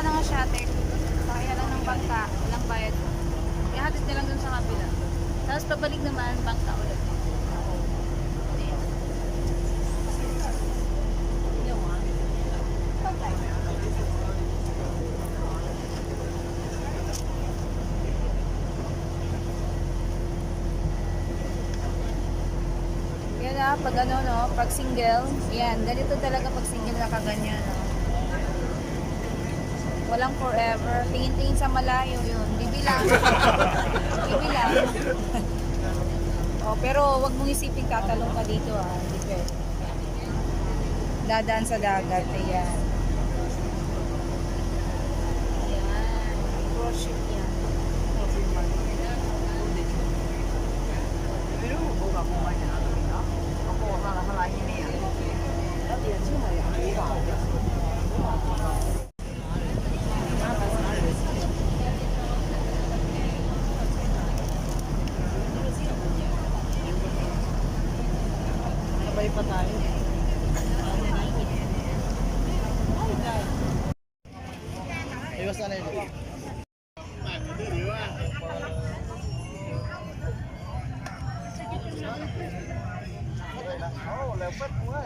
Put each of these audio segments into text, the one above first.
na nga shutter. Sakaya lang ng bangka. Walang bayad. Ihatid na lang dun sa kabila. Tapos pabalik naman, bangka ulit. Yan na, pag ano, no, pag single, yan, ganito talaga pag single na kaganyan, no. Walang forever. Tingin-tingin sa malayo yun. Bibilang. Bibilang. Oh, pero wag mong isipin tatalong ka dito, ah. Hindi pwede. Dadaan sa dagat. Ayan. Ayan. Cruise ship yan. Sabay pa tayo. Iwas na yun. Oh, lepas semua.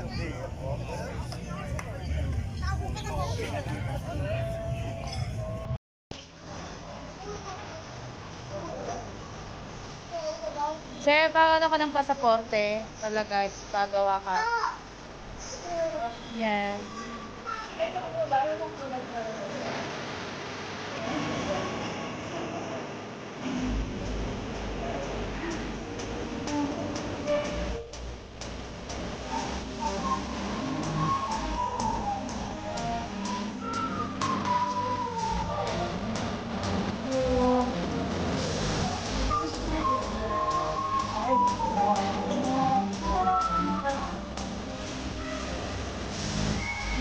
Sir, paano ka ng pasaporte? Talaga, pagawa ka. Yan.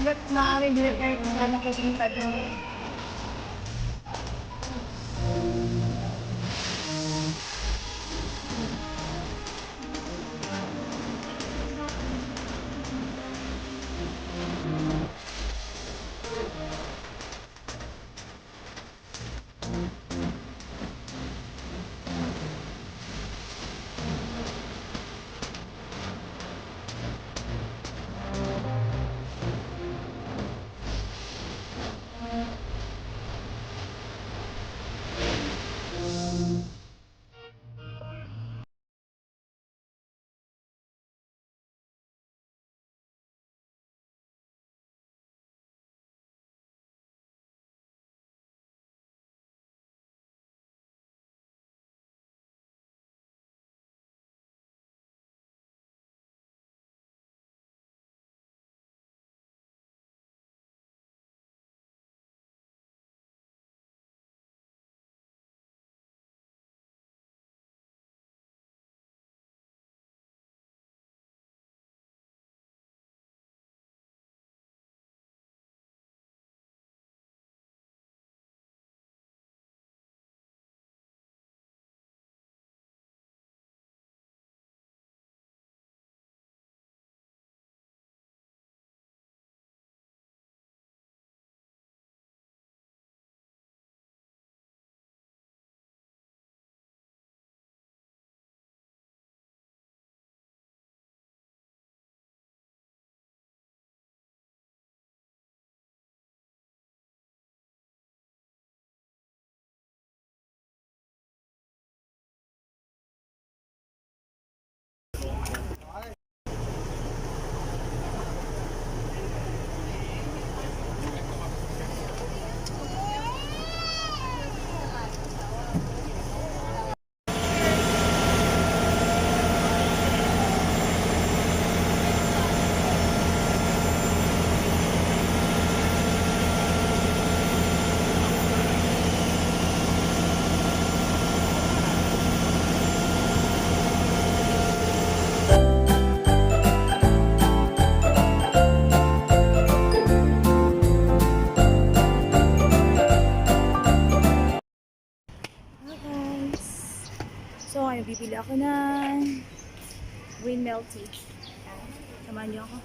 Ba't maaari din kayo kung ano kasunta doon? So, ngayon, bibili ako ng green milk tea. Samahan niyo ako.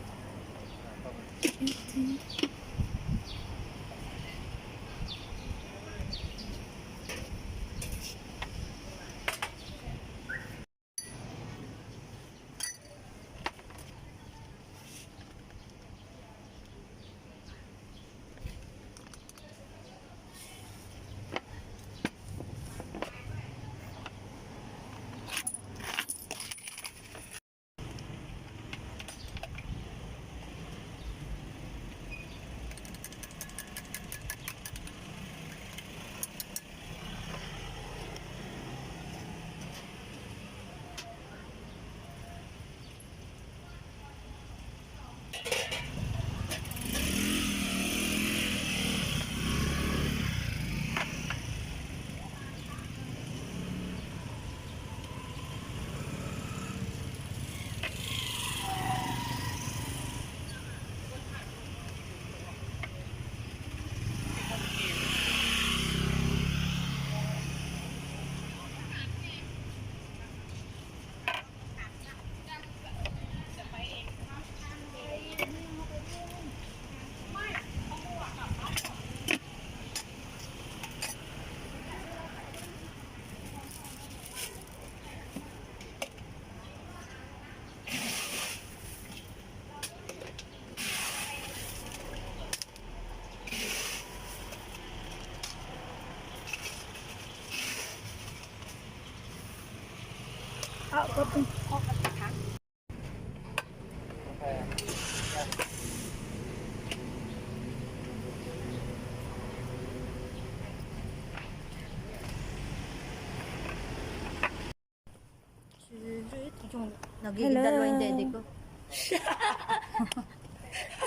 Nagiging dalawa yung dede ko.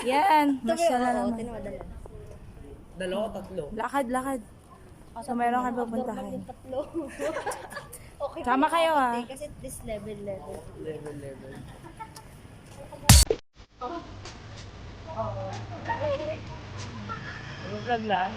Yan, masya na Oo, naman. tinawadala. Dalawa, tatlo. Lakad, lakad. So, meron kayo pupuntahan. Tatlo. Okay. Sama kayo, ah. Kasi this level. Level. Vlog lang.